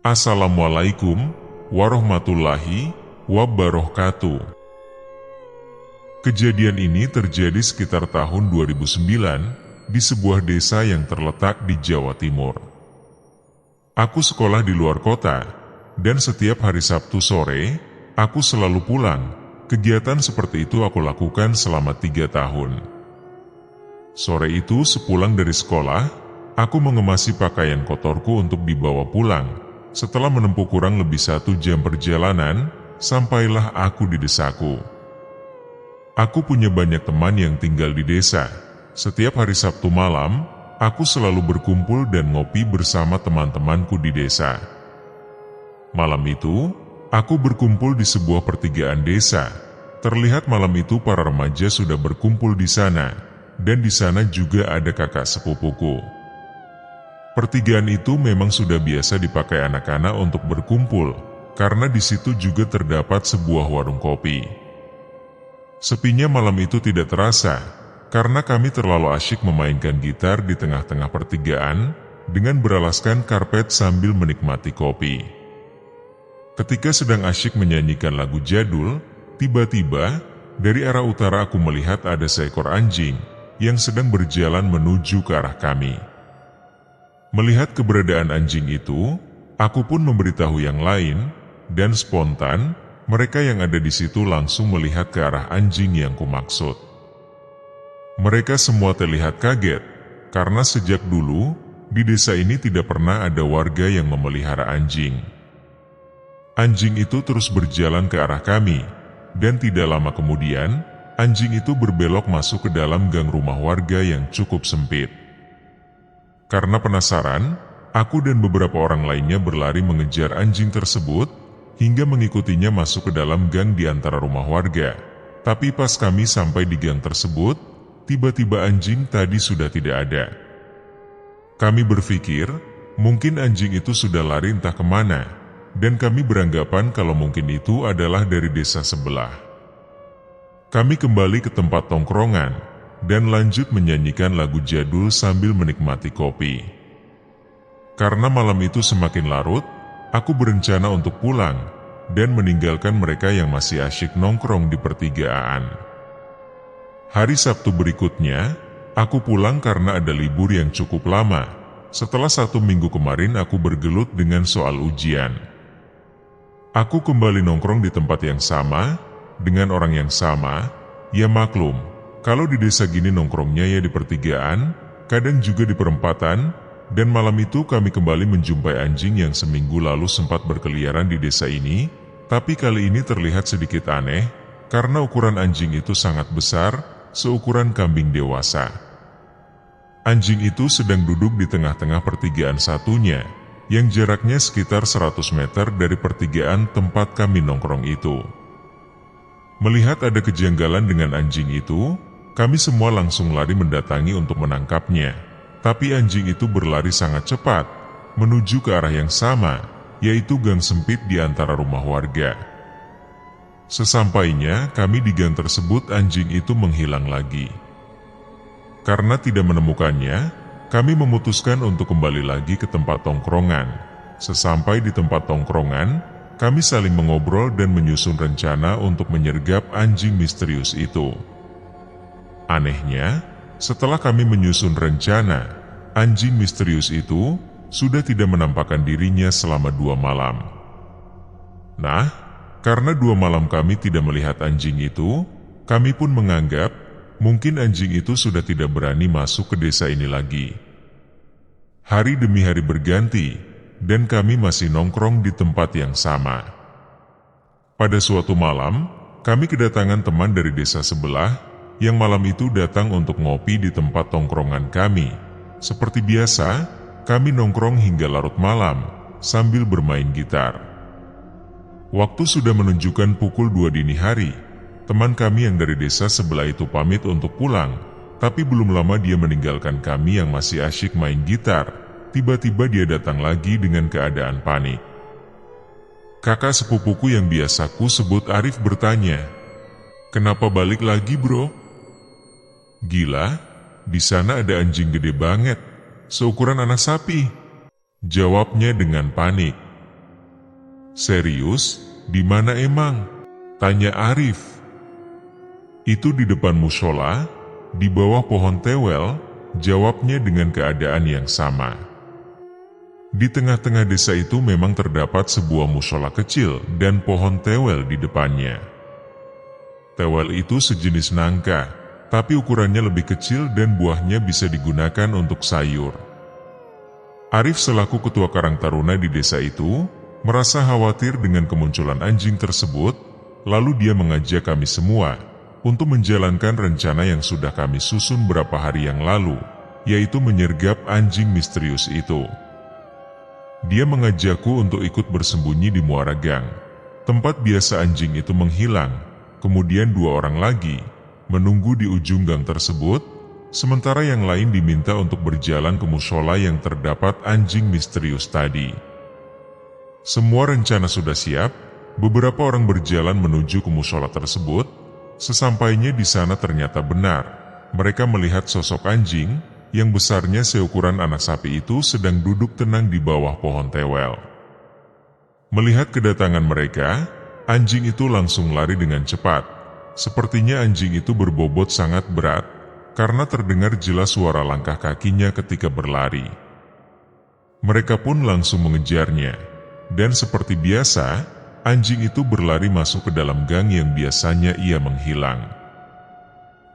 Assalamualaikum warahmatullahi wabarakatuh. Kejadian ini terjadi sekitar tahun 2009 di sebuah desa yang terletak di Jawa Timur. Aku sekolah di luar kota, dan setiap hari Sabtu sore, aku selalu pulang. Kegiatan seperti itu aku lakukan selama 3 tahun. Sore itu sepulang dari sekolah, aku mengemasi pakaian kotorku untuk dibawa pulang. Setelah menempuh kurang lebih 1 jam perjalanan, sampailah aku di desaku. Aku punya banyak teman yang tinggal di desa. Setiap hari Sabtu malam, aku selalu berkumpul dan ngopi bersama teman-temanku di desa. Malam itu, aku berkumpul di sebuah pertigaan desa. Terlihat malam itu para remaja sudah berkumpul di sana, dan di sana juga ada kakak sepupuku. Pertigaan itu memang sudah biasa dipakai anak-anak untuk berkumpul, karena di situ juga terdapat sebuah warung kopi. Sepinya malam itu tidak terasa, karena kami terlalu asyik memainkan gitar di tengah-tengah pertigaan, dengan beralaskan karpet sambil menikmati kopi. Ketika sedang asyik menyanyikan lagu jadul, tiba-tiba, dari arah utara aku melihat ada seekor anjing, yang sedang berjalan menuju ke arah kami. Melihat keberadaan anjing itu, aku pun memberitahu yang lain, dan spontan, mereka yang ada di situ langsung melihat ke arah anjing yang kumaksud. Mereka semua terlihat kaget, karena sejak dulu, di desa ini tidak pernah ada warga yang memelihara anjing. Anjing itu terus berjalan ke arah kami, dan tidak lama kemudian, anjing itu berbelok masuk ke dalam gang rumah warga yang cukup sempit. Karena penasaran, aku dan beberapa orang lainnya berlari mengejar anjing tersebut, hingga mengikutinya masuk ke dalam gang di antara rumah warga. Tapi pas kami sampai di gang tersebut, tiba-tiba anjing tadi sudah tidak ada. Kami berpikir, mungkin anjing itu sudah lari entah kemana, dan kami beranggapan kalau mungkin itu adalah dari desa sebelah. Kami kembali ke tempat tongkrongan, dan lanjut menyanyikan lagu jadul sambil menikmati kopi. Karena malam itu semakin larut, aku berencana untuk pulang, dan meninggalkan mereka yang masih asyik nongkrong di pertigaan. Hari Sabtu berikutnya, aku pulang karena ada libur yang cukup lama. Setelah 1 minggu kemarin aku bergelut dengan soal ujian. Aku kembali nongkrong di tempat yang sama, dengan orang yang sama, ya maklum. Kalau di desa gini nongkrongnya ya di pertigaan, kadang juga di perempatan, dan malam itu kami kembali menjumpai anjing yang seminggu lalu sempat berkeliaran di desa ini, tapi kali ini terlihat sedikit aneh, karena ukuran anjing itu sangat besar, seukuran kambing dewasa. Anjing itu sedang duduk di tengah-tengah pertigaan satunya, yang jaraknya sekitar 100 meter dari pertigaan tempat kami nongkrong itu. Melihat ada kejanggalan dengan anjing itu, kami semua langsung lari mendatangi untuk menangkapnya. Tapi anjing itu berlari sangat cepat, menuju ke arah yang sama, yaitu gang sempit di antara rumah warga. Sesampainya kami di gang tersebut, anjing itu menghilang lagi. Karena tidak menemukannya, kami memutuskan untuk kembali lagi ke tempat tongkrongan. Sesampai di tempat tongkrongan, kami saling mengobrol dan menyusun rencana untuk menyergap anjing misterius itu. Anehnya, setelah kami menyusun rencana, anjing misterius itu sudah tidak menampakkan dirinya selama 2 malam. Nah, karena 2 malam kami tidak melihat anjing itu, kami pun menganggap mungkin anjing itu sudah tidak berani masuk ke desa ini lagi. Hari demi hari berganti, dan kami masih nongkrong di tempat yang sama. Pada suatu malam, kami kedatangan teman dari desa sebelah, yang malam itu datang untuk ngopi di tempat tongkrongan kami. Seperti biasa, kami nongkrong hingga larut malam, sambil bermain gitar. Waktu sudah menunjukkan pukul 2 dini hari. Teman kami yang dari desa sebelah itu pamit untuk pulang, tapi belum lama dia meninggalkan kami yang masih asyik main gitar. Tiba-tiba dia datang lagi dengan keadaan panik. Kakak sepupuku yang biasa ku sebut Arif bertanya, "Kenapa balik lagi, bro?" "Gila, di sana ada anjing gede banget, seukuran anak sapi," jawabnya dengan panik. Serius? Di mana emang? Tanya Arif. Itu di depan musola, di bawah pohon tewel, jawabnya dengan keadaan yang sama. Di tengah-tengah desa itu memang terdapat sebuah musola kecil dan pohon tewel di depannya. Tewel itu sejenis nangka, tapi ukurannya lebih kecil dan buahnya bisa digunakan untuk sayur. Arif selaku ketua Karang Taruna di desa itu, merasa khawatir dengan kemunculan anjing tersebut, lalu dia mengajak kami semua untuk menjalankan rencana yang sudah kami susun beberapa hari yang lalu, yaitu menyergap anjing misterius itu. Dia mengajakku untuk ikut bersembunyi di muara gang, tempat biasa anjing itu menghilang, kemudian 2 orang lagi menunggu di ujung gang tersebut, sementara yang lain diminta untuk berjalan ke musola yang terdapat anjing misterius tadi. Semua rencana sudah siap, beberapa orang berjalan menuju ke musola tersebut. Sesampainya di sana ternyata benar, mereka melihat sosok anjing yang besarnya seukuran anak sapi itu sedang duduk tenang di bawah pohon tewel. Melihat kedatangan mereka, anjing itu langsung lari dengan cepat. Sepertinya anjing itu berbobot sangat berat, karena terdengar jelas suara langkah kakinya ketika berlari. Mereka pun langsung mengejarnya. Dan seperti biasa, anjing itu berlari masuk ke dalam gang yang biasanya ia menghilang.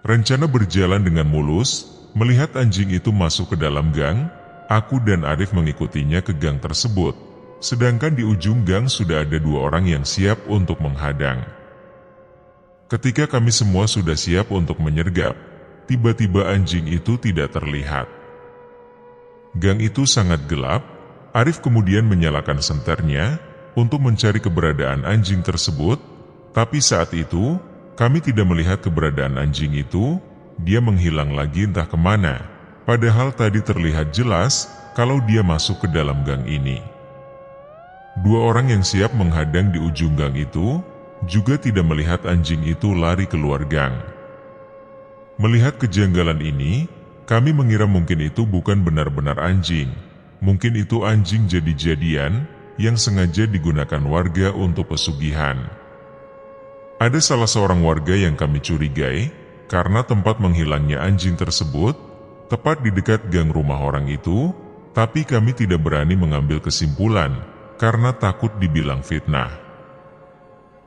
Rencana berjalan dengan mulus, melihat anjing itu masuk ke dalam gang, aku dan Arif mengikutinya ke gang tersebut, sedangkan di ujung gang sudah ada 2 orang yang siap untuk menghadang. Ketika kami semua sudah siap untuk menyergap, tiba-tiba anjing itu tidak terlihat. Gang itu sangat gelap. Arif kemudian menyalakan senternya untuk mencari keberadaan anjing tersebut, tapi saat itu kami tidak melihat keberadaan anjing itu. Dia menghilang lagi entah kemana, padahal tadi terlihat jelas kalau dia masuk ke dalam gang ini. 2 orang yang siap menghadang di ujung gang itu juga tidak melihat anjing itu lari keluar gang. Melihat kejanggalan ini, kami mengira mungkin itu bukan benar-benar anjing. Mungkin itu anjing jadi-jadian yang sengaja digunakan warga untuk pesugihan. Ada salah seorang warga yang kami curigai karena tempat menghilangnya anjing tersebut tepat di dekat gang rumah orang itu, tapi kami tidak berani mengambil kesimpulan karena takut dibilang fitnah.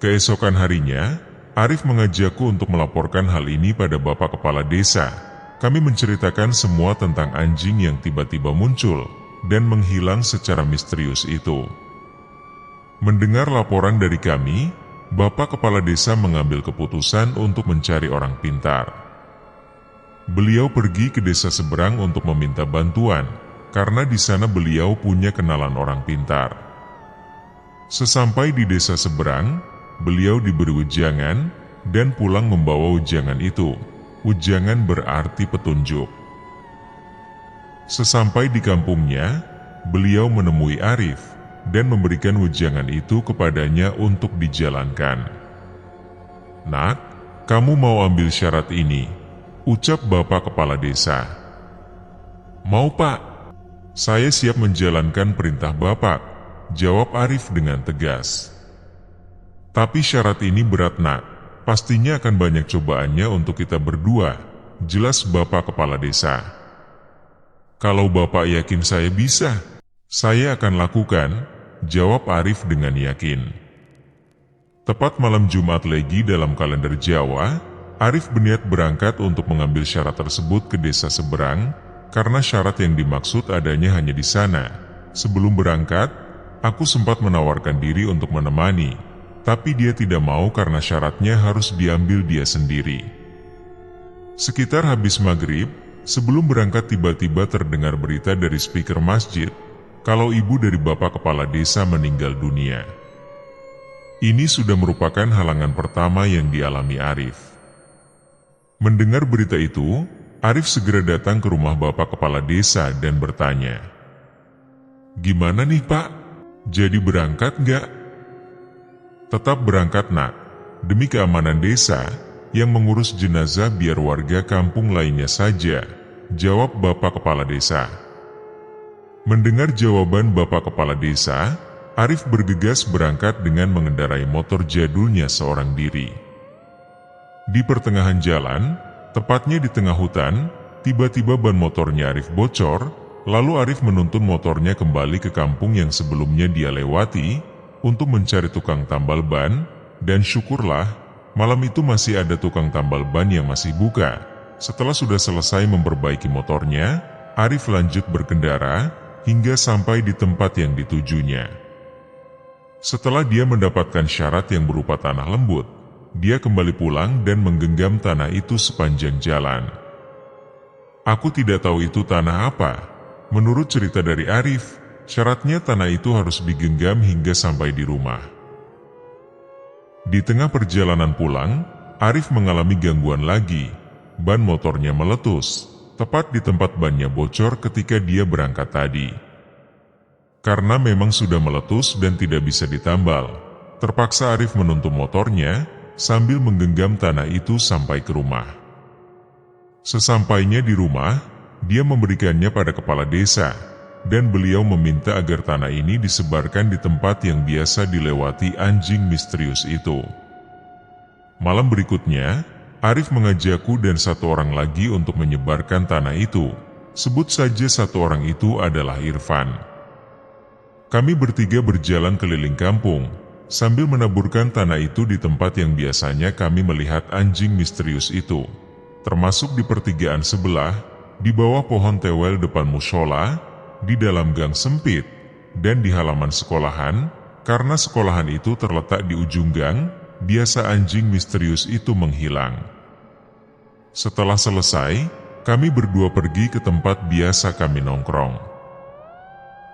Keesokan harinya, Arif mengajakku untuk melaporkan hal ini pada Bapak Kepala Desa. Kami menceritakan semua tentang anjing yang tiba-tiba muncul dan menghilang secara misterius itu. Mendengar laporan dari kami, Bapak Kepala Desa mengambil keputusan untuk mencari orang pintar. Beliau pergi ke desa seberang untuk meminta bantuan, karena di sana beliau punya kenalan orang pintar. Sesampai di desa seberang, beliau diberi wejangan dan pulang membawa wejangan itu. Wejangan berarti petunjuk. Sesampai di kampungnya, beliau menemui Arif dan memberikan wejangan itu kepadanya untuk dijalankan. "Nak, kamu mau ambil syarat ini?" ucap Bapak Kepala Desa. "Mau, Pak. Saya siap menjalankan perintah Bapak," jawab Arif dengan tegas. "Tapi syarat ini berat, Nak. Pastinya akan banyak cobaannya untuk kita berdua," jelas Bapak Kepala Desa. "Kalau Bapak yakin saya bisa, saya akan lakukan," jawab Arif dengan yakin. Tepat malam Jumat Legi dalam kalender Jawa, Arif berniat berangkat untuk mengambil syarat tersebut ke desa seberang, karena syarat yang dimaksud adanya hanya di sana. Sebelum berangkat, aku sempat menawarkan diri untuk menemani, tapi dia tidak mau karena syaratnya harus diambil dia sendiri. Sekitar habis maghrib, sebelum berangkat tiba-tiba terdengar berita dari speaker masjid, kalau ibu dari Bapak Kepala Desa meninggal dunia. Ini sudah merupakan halangan pertama yang dialami Arif. Mendengar berita itu, Arif segera datang ke rumah Bapak Kepala Desa dan bertanya, "Gimana nih Pak? Jadi berangkat nggak?" "Tetap berangkat Nak, demi keamanan desa, yang mengurus jenazah biar warga kampung lainnya saja," jawab Bapak Kepala Desa. Mendengar jawaban Bapak Kepala Desa, Arif bergegas berangkat dengan mengendarai motor jadulnya seorang diri. Di pertengahan jalan, tepatnya di tengah hutan, tiba-tiba ban motornya Arif bocor, lalu Arif menuntun motornya kembali ke kampung yang sebelumnya dia lewati untuk mencari tukang tambal ban, dan syukurlah, malam itu masih ada tukang tambal ban yang masih buka. Setelah sudah selesai memperbaiki motornya, Arif lanjut berkendara hingga sampai di tempat yang ditujunya. Setelah dia mendapatkan syarat yang berupa tanah lembut, dia kembali pulang dan menggenggam tanah itu sepanjang jalan. Aku tidak tahu itu tanah apa. Menurut cerita dari Arif, syaratnya tanah itu harus digenggam hingga sampai di rumah. Di tengah perjalanan pulang, Arif mengalami gangguan lagi. Ban motornya meletus, tepat di tempat bannya bocor ketika dia berangkat tadi. Karena memang sudah meletus dan tidak bisa ditambal, terpaksa Arif menuntun motornya sambil menggenggam tanah itu sampai ke rumah. Sesampainya di rumah, dia memberikannya pada kepala desa, dan beliau meminta agar tanah ini disebarkan di tempat yang biasa dilewati anjing misterius itu. Malam berikutnya, Arif mengajakku dan satu orang lagi untuk menyebarkan tanah itu. Sebut saja satu orang itu adalah Irfan. Kami bertiga berjalan keliling kampung, sambil menaburkan tanah itu di tempat yang biasanya kami melihat anjing misterius itu. Termasuk di pertigaan sebelah, di bawah pohon tewel depan mushola, di dalam gang sempit, dan di halaman sekolahan, karena sekolahan itu terletak di ujung gang, biasa anjing misterius itu menghilang. Setelah selesai, kami berdua pergi ke tempat biasa kami nongkrong.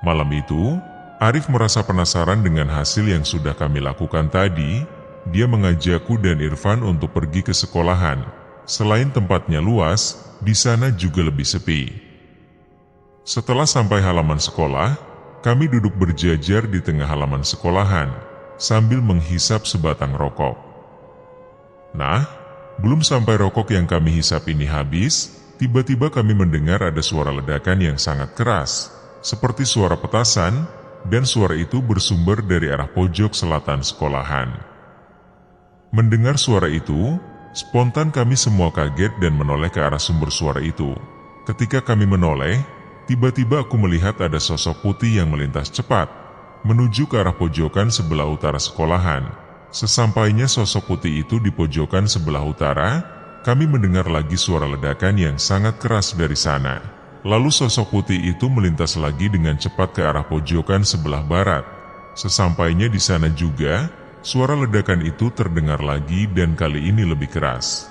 Malam itu, Arif merasa penasaran dengan hasil yang sudah kami lakukan tadi. Dia mengajakku dan Irfan untuk pergi ke sekolahan. Selain tempatnya luas, di sana juga lebih sepi. Setelah sampai halaman sekolah, kami duduk berjajar di tengah halaman sekolahan, sambil menghisap sebatang rokok. Nah, belum sampai rokok yang kami hisap ini habis, tiba-tiba kami mendengar ada suara ledakan yang sangat keras, seperti suara petasan, dan suara itu bersumber dari arah pojok selatan sekolahan. Mendengar suara itu, spontan kami semua kaget dan menoleh ke arah sumber suara itu. Ketika kami menoleh, tiba-tiba aku melihat ada sosok putih yang melintas cepat, menuju ke arah pojokan sebelah utara sekolahan. Sesampainya sosok putih itu di pojokan sebelah utara, kami mendengar lagi suara ledakan yang sangat keras dari sana. Lalu sosok putih itu melintas lagi dengan cepat ke arah pojokan sebelah barat. Sesampainya di sana juga, suara ledakan itu terdengar lagi dan kali ini lebih keras.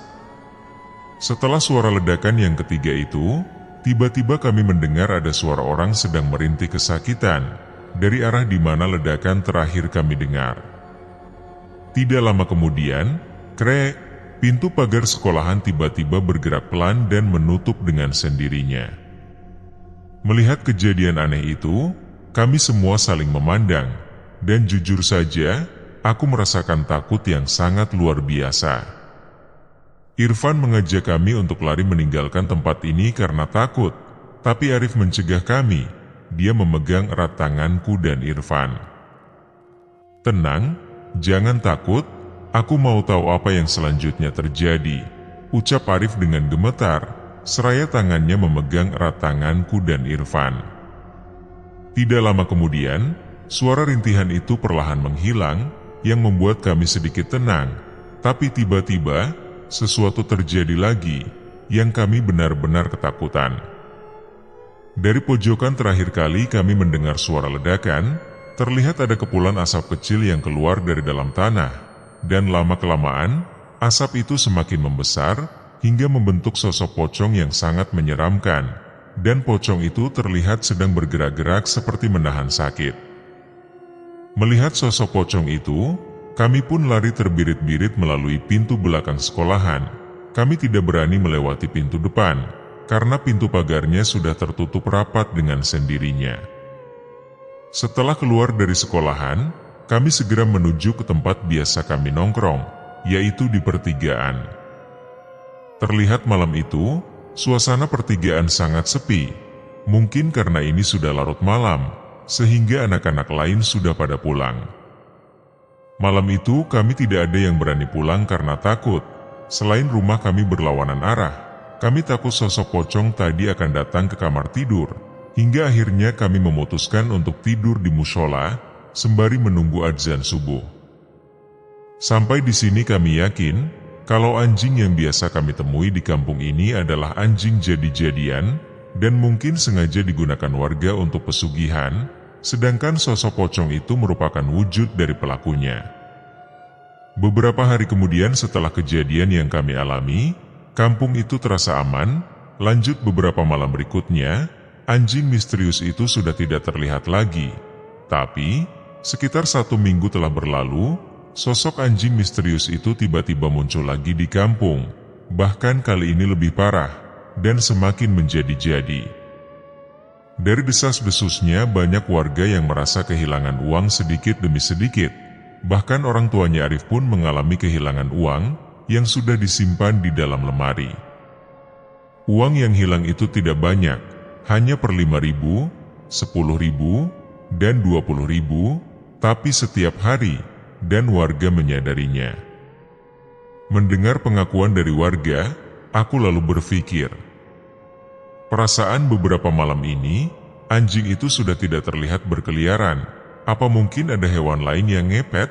Setelah suara ledakan yang ketiga itu, tiba-tiba kami mendengar ada suara orang sedang merintih kesakitan dari arah di mana ledakan terakhir kami dengar. Tidak lama kemudian, krek, pintu pagar sekolahan tiba-tiba bergerak pelan dan menutup dengan sendirinya. Melihat kejadian aneh itu, kami semua saling memandang, dan jujur saja, aku merasakan takut yang sangat luar biasa. Irfan mengajak kami untuk lari meninggalkan tempat ini karena takut, tapi Arif mencegah kami. Dia memegang erat tanganku dan Irfan. "Tenang, jangan takut, aku mau tahu apa yang selanjutnya terjadi," ucap Arif dengan gemetar, seraya tangannya memegang erat tanganku dan Irfan. Tidak lama kemudian, suara rintihan itu perlahan menghilang, yang membuat kami sedikit tenang, tapi tiba-tiba, sesuatu terjadi lagi, yang kami benar-benar ketakutan. Dari pojokan terakhir kali kami mendengar suara ledakan, terlihat ada kepulan asap kecil yang keluar dari dalam tanah, dan lama-kelamaan, asap itu semakin membesar, hingga membentuk sosok pocong yang sangat menyeramkan, dan pocong itu terlihat sedang bergerak-gerak seperti menahan sakit. Melihat sosok pocong itu, kami pun lari terbirit-birit melalui pintu belakang sekolahan. Kami tidak berani melewati pintu depan, karena pintu pagarnya sudah tertutup rapat dengan sendirinya. Setelah keluar dari sekolahan, kami segera menuju ke tempat biasa kami nongkrong, yaitu di pertigaan. Terlihat malam itu, suasana pertigaan sangat sepi. Mungkin karena ini sudah larut malam, sehingga anak-anak lain sudah pada pulang. Malam itu kami tidak ada yang berani pulang karena takut. Selain rumah kami berlawanan arah, kami takut sosok pocong tadi akan datang ke kamar tidur, hingga akhirnya kami memutuskan untuk tidur di mushola, sembari menunggu adzan subuh. Sampai di sini kami yakin, kalau anjing yang biasa kami temui di kampung ini adalah anjing jadi-jadian, dan mungkin sengaja digunakan warga untuk pesugihan, sedangkan sosok pocong itu merupakan wujud dari pelakunya. Beberapa hari kemudian setelah kejadian yang kami alami, kampung itu terasa aman. Lanjut beberapa malam berikutnya, anjing misterius itu sudah tidak terlihat lagi. Tapi, sekitar 1 minggu telah berlalu, sosok anjing misterius itu tiba-tiba muncul lagi di kampung. Bahkan kali ini lebih parah, dan semakin menjadi-jadi. Dari desas-desusnya banyak warga yang merasa kehilangan uang sedikit demi sedikit. Bahkan orang tuanya Arif pun mengalami kehilangan uang yang sudah disimpan di dalam lemari. Uang yang hilang itu tidak banyak, hanya per 5.000, 10.000, dan 20.000, tapi setiap hari, dan warga menyadarinya. Mendengar pengakuan dari warga, aku lalu berpikir, perasaan beberapa malam ini, anjing itu sudah tidak terlihat berkeliaran. Apa mungkin ada hewan lain yang ngepet?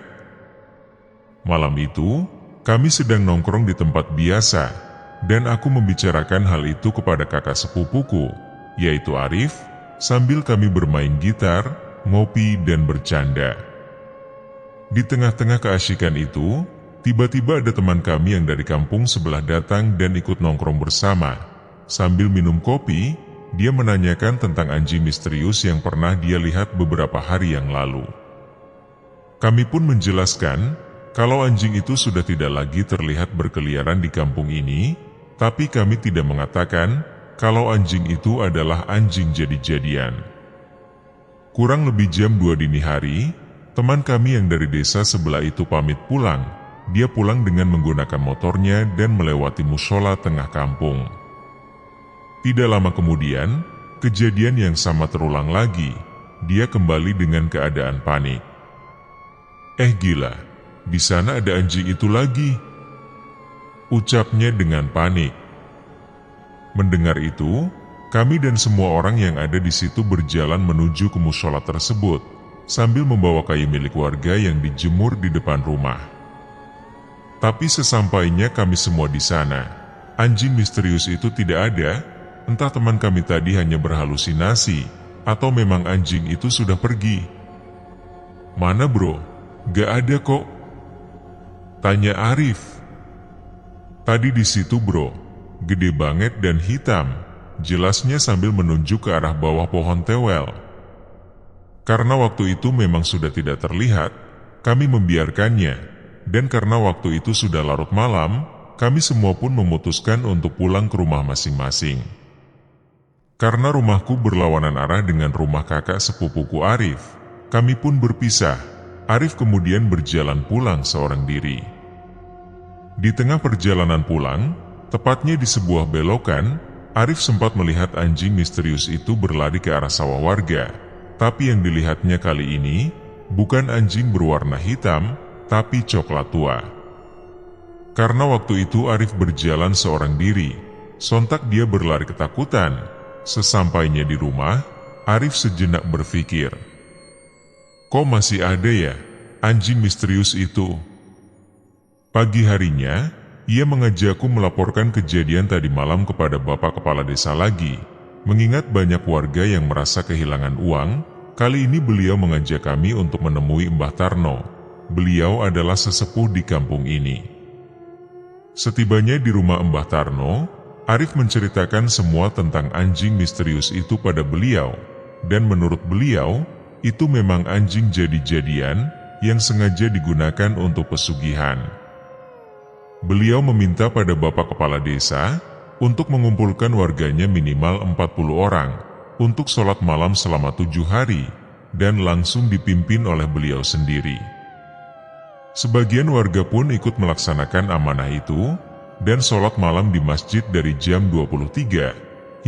Malam itu, kami sedang nongkrong di tempat biasa, dan aku membicarakan hal itu kepada kakak sepupuku, yaitu Arif, sambil kami bermain gitar, ngopi, dan bercanda. Di tengah-tengah keasyikan itu, tiba-tiba ada teman kami yang dari kampung sebelah datang dan ikut nongkrong bersama. Sambil minum kopi, dia menanyakan tentang anjing misterius yang pernah dia lihat beberapa hari yang lalu. Kami pun menjelaskan, kalau anjing itu sudah tidak lagi terlihat berkeliaran di kampung ini, tapi kami tidak mengatakan kalau anjing itu adalah anjing jadi-jadian. Kurang lebih jam 2 dini hari, teman kami yang dari desa sebelah itu pamit pulang. Dia pulang dengan menggunakan motornya dan melewati mushola tengah kampung. Tidak lama kemudian, kejadian yang sama terulang lagi. Dia kembali dengan keadaan panik. Gila, di sana ada anjing itu lagi, ucapnya dengan panik. Mendengar itu, kami dan semua orang yang ada di situ berjalan menuju ke mushola tersebut, sambil membawa kayu milik warga yang dijemur di depan rumah. Tapi sesampainya kami semua di sana, anjing misterius itu tidak ada. Entah teman kami tadi hanya berhalusinasi, atau memang anjing itu sudah pergi. Mana bro? Gak ada kok, tanya Arif. Tadi di situ bro, gede banget dan hitam, jelasnya sambil menunjuk ke arah bawah pohon tewel. Karena waktu itu memang sudah tidak terlihat, kami membiarkannya, dan karena waktu itu sudah larut malam, kami semua pun memutuskan untuk pulang ke rumah masing-masing. Karena rumahku berlawanan arah dengan rumah kakak sepupuku Arif, kami pun berpisah. Arif kemudian berjalan pulang seorang diri. Di tengah perjalanan pulang, tepatnya di sebuah belokan, Arif sempat melihat anjing misterius itu berlari ke arah sawah warga. Tapi yang dilihatnya kali ini, bukan anjing berwarna hitam, tapi coklat tua. Karena waktu itu Arif berjalan seorang diri, sontak dia berlari ketakutan. Sesampainya di rumah, Arif sejenak berpikir, kok masih ada ya anjing misterius itu? Pagi harinya, ia mengajakku melaporkan kejadian tadi malam kepada Bapak Kepala Desa lagi. Mengingat banyak warga yang merasa kehilangan uang, kali ini beliau mengajak kami untuk menemui Mbah Tarno. Beliau adalah sesepuh di kampung ini. Setibanya di rumah Mbah Tarno, Arif menceritakan semua tentang anjing misterius itu pada beliau, dan menurut beliau, itu memang anjing jadi-jadian yang sengaja digunakan untuk pesugihan. Beliau meminta pada Bapak Kepala Desa untuk mengumpulkan warganya minimal 40 orang untuk sholat malam selama 7 hari, dan langsung dipimpin oleh beliau sendiri. Sebagian warga pun ikut melaksanakan amanah itu, dan sholat malam di masjid dari jam 23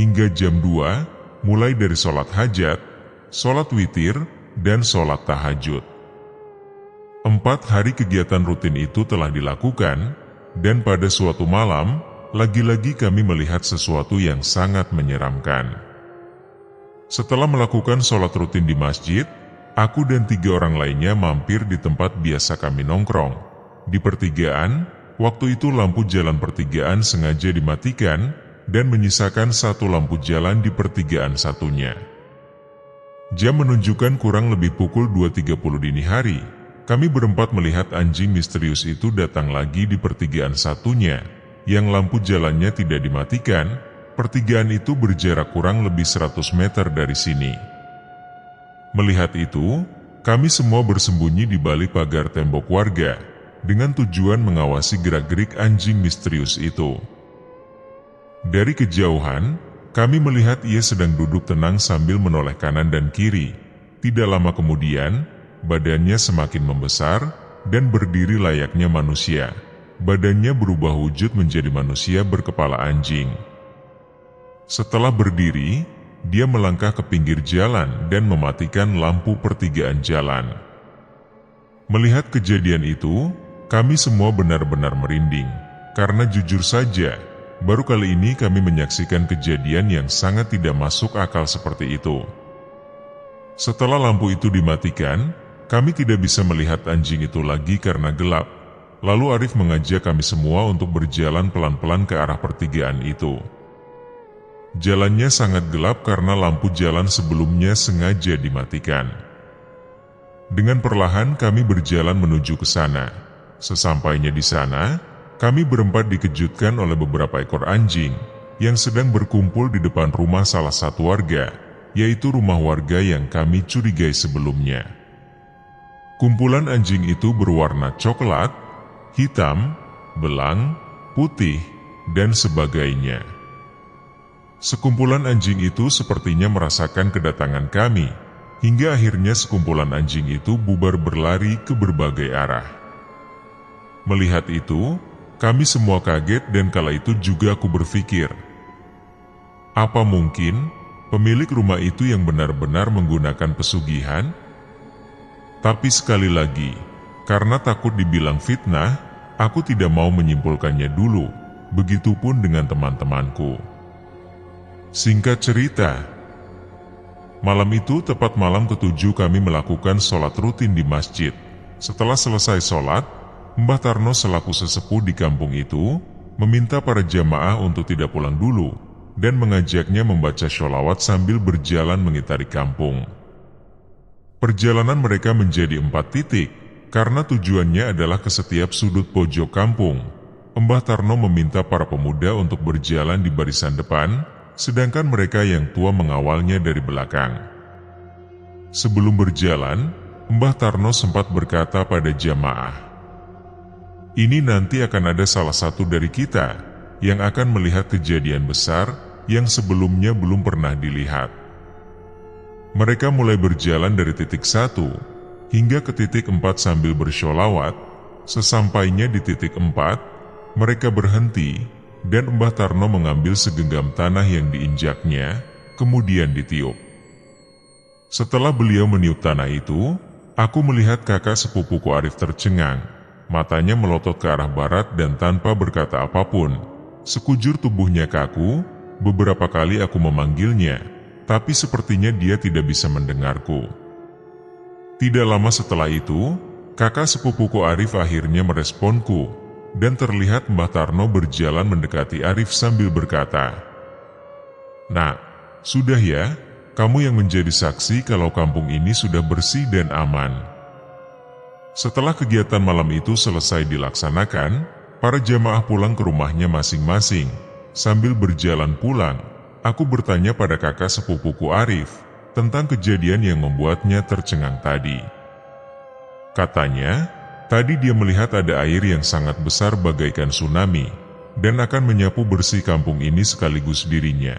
hingga jam 2, mulai dari sholat hajat, sholat witir, dan sholat tahajud. 4 hari kegiatan rutin itu telah dilakukan, dan pada suatu malam, lagi-lagi kami melihat sesuatu yang sangat menyeramkan. Setelah melakukan sholat rutin di masjid, aku dan 3 orang lainnya mampir di tempat biasa kami nongkrong. Di pertigaan, waktu itu lampu jalan pertigaan sengaja dimatikan, dan menyisakan 1 lampu jalan di pertigaan satunya. Jam menunjukkan kurang lebih pukul 2.30 dini hari. Kami berempat melihat anjing misterius itu datang lagi di pertigaan satunya, yang lampu jalannya tidak dimatikan. Pertigaan itu berjarak kurang lebih 100 meter dari sini. Melihat itu, kami semua bersembunyi di balik pagar tembok warga, dengan tujuan mengawasi gerak-gerik anjing misterius itu. Dari kejauhan, kami melihat ia sedang duduk tenang sambil menoleh kanan dan kiri. Tidak lama kemudian, badannya semakin membesar dan berdiri layaknya manusia. Badannya berubah wujud menjadi manusia berkepala anjing. Setelah berdiri, dia melangkah ke pinggir jalan dan mematikan lampu pertigaan jalan. Melihat kejadian itu, kami semua benar-benar merinding, karena jujur saja, baru kali ini kami menyaksikan kejadian yang sangat tidak masuk akal seperti itu. Setelah lampu itu dimatikan, kami tidak bisa melihat anjing itu lagi karena gelap. Lalu Arif mengajak kami semua untuk berjalan pelan-pelan ke arah pertigaan itu. Jalannya sangat gelap karena lampu jalan sebelumnya sengaja dimatikan. Dengan perlahan kami berjalan menuju ke sana. Sesampainya di sana, kami berempat dikejutkan oleh beberapa ekor anjing yang sedang berkumpul di depan rumah salah satu warga, yaitu rumah warga yang kami curigai sebelumnya. Kumpulan anjing itu berwarna coklat, hitam, belang, putih, dan sebagainya. Sekumpulan anjing itu sepertinya merasakan kedatangan kami, hingga akhirnya sekumpulan anjing itu bubar berlari ke berbagai arah. Melihat itu, kami semua kaget dan kala itu juga aku berpikir, apa mungkin pemilik rumah itu yang benar-benar menggunakan pesugihan? Tapi sekali lagi, karena takut dibilang fitnah, aku tidak mau menyimpulkannya dulu, begitupun dengan teman-temanku. Singkat cerita, malam itu tepat malam ke-7 kami melakukan sholat rutin di masjid. Setelah selesai sholat, Mbah Tarno selaku sesepuh di kampung itu meminta para jamaah untuk tidak pulang dulu dan mengajaknya membaca sholawat sambil berjalan mengitari kampung. Perjalanan mereka menjadi 4 titik karena tujuannya adalah ke setiap sudut pojok kampung. Mbah Tarno meminta para pemuda untuk berjalan di barisan depan, sedangkan mereka yang tua mengawalnya dari belakang. Sebelum berjalan, Mbah Tarno sempat berkata pada jamaah, "Ini nanti akan ada salah satu dari kita yang akan melihat kejadian besar yang sebelumnya belum pernah dilihat." Mereka mulai berjalan dari titik 1 hingga ke titik 4 sambil bersholawat. Sesampainya di titik 4, mereka berhenti dan Mbah Tarno mengambil segenggam tanah yang diinjaknya, kemudian ditiup. Setelah beliau meniup tanah itu, aku melihat kakak sepupuku Arif tercengang. Matanya melotot ke arah barat dan tanpa berkata apapun. Sekujur tubuhnya kaku, beberapa kali aku memanggilnya, tapi sepertinya dia tidak bisa mendengarku. Tidak lama setelah itu, kakak sepupuku Arif akhirnya meresponku, dan terlihat Mbah Tarno berjalan mendekati Arif sambil berkata, "Nak, sudah ya, kamu yang menjadi saksi kalau kampung ini sudah bersih dan aman." Setelah kegiatan malam itu selesai dilaksanakan, para jamaah pulang ke rumahnya masing-masing. Sambil berjalan pulang, aku bertanya pada kakak sepupuku Arif tentang kejadian yang membuatnya tercengang tadi. Katanya, tadi dia melihat ada air yang sangat besar bagaikan tsunami, dan akan menyapu bersih kampung ini sekaligus dirinya.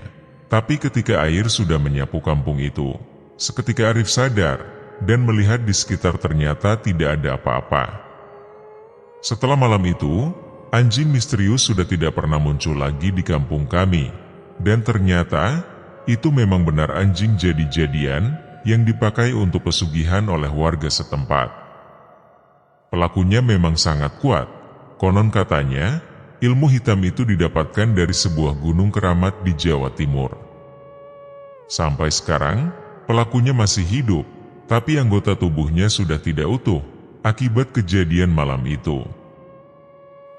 Tapi ketika air sudah menyapu kampung itu, seketika Arif sadar, dan melihat di sekitar ternyata tidak ada apa-apa. Setelah malam itu, anjing misterius sudah tidak pernah muncul lagi di kampung kami, dan ternyata itu memang benar anjing jadi-jadian yang dipakai untuk pesugihan oleh warga setempat. Pelakunya memang sangat kuat. Konon katanya, ilmu hitam itu didapatkan dari sebuah gunung keramat di Jawa Timur. Sampai sekarang, pelakunya masih hidup, tapi anggota tubuhnya sudah tidak utuh akibat kejadian malam itu.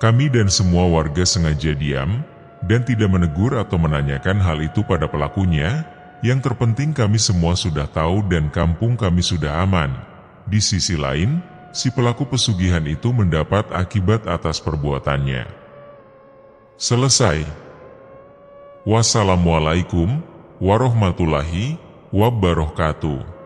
Kami dan semua warga sengaja diam dan tidak menegur atau menanyakan hal itu pada pelakunya. Yang terpenting kami semua sudah tahu dan kampung kami sudah aman. Di sisi lain, si pelaku pesugihan itu mendapat akibat atas perbuatannya. Selesai. Wassalamualaikum warahmatullahi wabarakatuh.